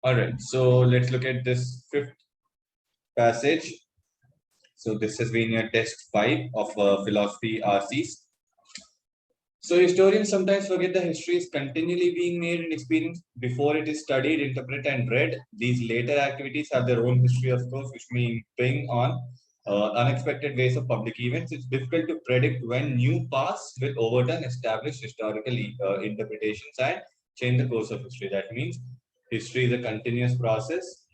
All right, so let's look at this fifth passage. So this has been your test 5 of philosophy RCs. So historians sometimes forget that history is continually being made and experienced before it is studied, interpreted, and read. These later activities have their own history, of course, which may bring on unexpected ways of public events. It's difficult to predict when new paths will overturn established historical interpretations and change the course of history. That means history is a continuous process.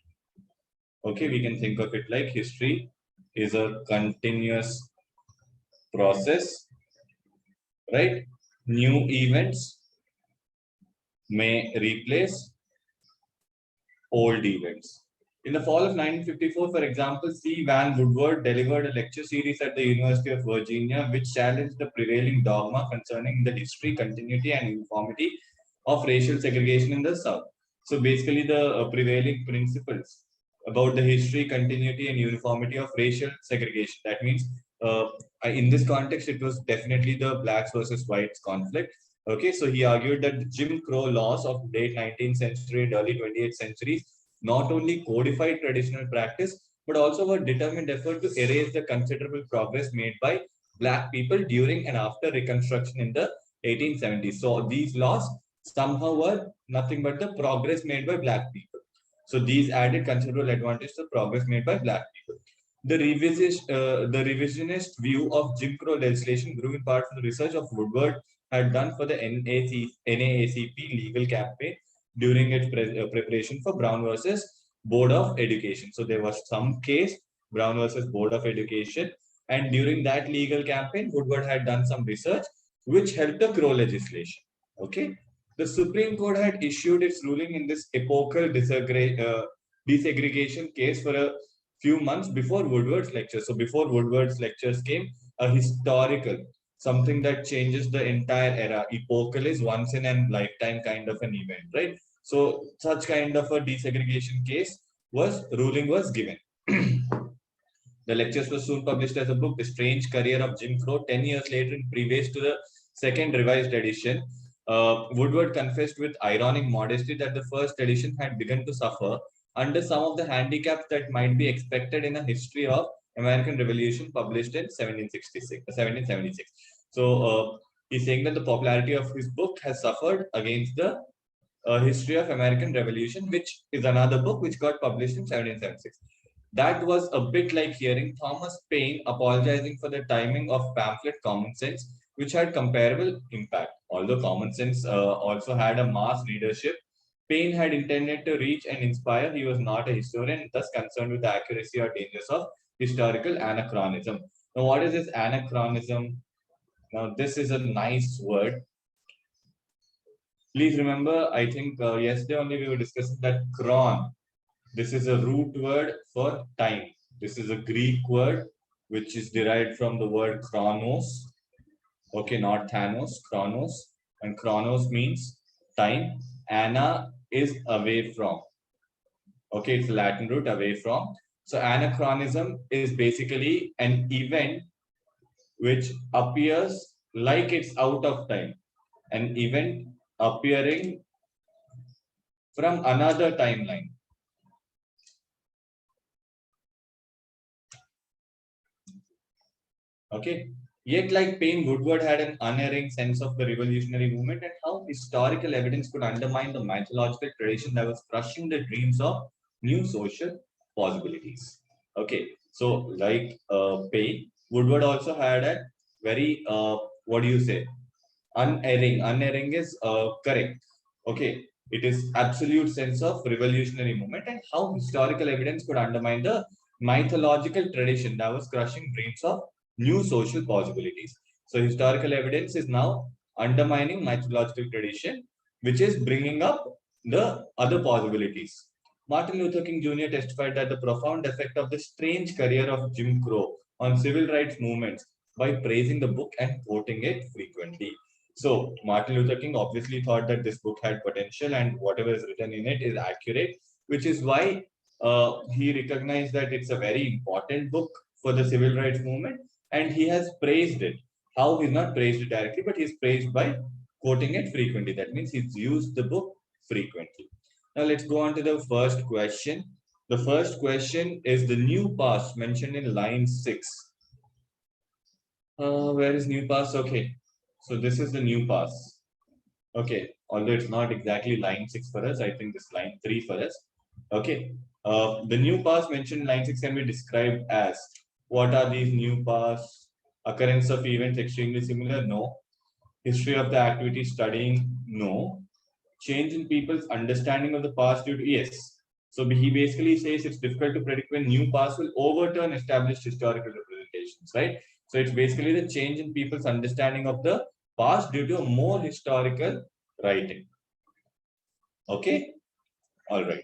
Okay, we can think of it like history is a continuous process, right? New events may replace old events. In the fall of 1954, for example, C. Van Woodward delivered a lecture series at the University of Virginia which challenged the prevailing dogma concerning the history, continuity, and uniformity of racial segregation in the South. So basically, the prevailing principles about the history, continuity, and uniformity of racial segregation. That means, in this context, it was definitely the blacks versus whites conflict. Okay, so he argued that the Jim Crow laws of late 19th century and early 20th centuries not only codified traditional practice but also were determined effort to erase the considerable progress made by black people during and after Reconstruction in the 1870s. So these laws somehow were nothing but the progress made by black people. So these added considerable advantage to progress made by black people. The revisionist view of Jim Crow legislation grew in part from the research of Woodward had done for the NAACP legal campaign during its preparation for Brown versus Board of Education. So there was some case, Brown versus Board of Education, and during that legal campaign, Woodward had done some research which helped the Crow legislation. Okay, the Supreme Court had issued its ruling in this epochal desegregation case for a few months before Woodward's lecture. So before Woodward's lectures came, a historical, something that changes the entire era. Epochal is once in a lifetime kind of an event, right? So such kind of a desegregation case was given. The lectures were soon published as a book, The Strange Career of Jim Crow. 10 years later, in preface to the second revised edition, Woodward confessed with ironic modesty that the first edition had begun to suffer under some of the handicaps that might be expected in a history of American Revolution published in 1776. So he's saying that the popularity of his book has suffered against the History of American Revolution, which is another book which got published in 1776. That was a bit like hearing Thomas Paine apologizing for the timing of pamphlet Common Sense, which had comparable impact. Although Common Sense also had a mass readership, Paine had intended to reach and inspire. He was not a historian, thus concerned with the accuracy or dangers of historical anachronism. Now, what is this anachronism? Now, this is a nice word. Please remember, I think yesterday only we were discussing that chron. This is a root word for time. This is a Greek word which is derived from the word chronos. Okay, not Thanos, chronos. And chronos means time. Ana is away from. Okay, it's a Latin root, away from. So anachronism is basically an event which appears like it's out of time. An event appearing from another timeline. Okay. Yet, like Paine, Woodward had an unerring sense of the revolutionary movement and how historical evidence could undermine the mythological tradition that was crushing the dreams of new social possibilities. Okay. So, like Paine, Woodward also had a very, what do you say? Unerring. Unerring is correct. Okay. It is absolute sense of revolutionary movement and how historical evidence could undermine the mythological tradition that was crushing dreams of new social possibilities. So historical evidence is now undermining mythological tradition, which is bringing up the other possibilities. Martin Luther King Jr. testified that the profound effect of the strange career of Jim Crow on civil rights movements by praising the book and quoting it frequently. So Martin Luther King obviously thought that this book had potential and whatever is written in it is accurate, which is why he recognized that it's a very important book for the civil rights movement and he has praised it. How he's not praised it directly, but he's praised by quoting it frequently. That means he's used the book frequently. Now let's go on to the first question. The first question is the new past mentioned in line 6. Where is new pass? Okay, so this is the new pass. Okay, although it's not exactly line 6 for us, I think this line 3 for us. Okay, the new pass mentioned in line 6 can be described as, what are these new pass? Occurrence of events extremely similar? No. History of the activity studying? No. Change in people's understanding of the past due to? Yes. So he basically says it's difficult to predict when new past will overturn established historical representations, right? So it's basically the change in people's understanding of the past due to a more historical writing. Okay, all right.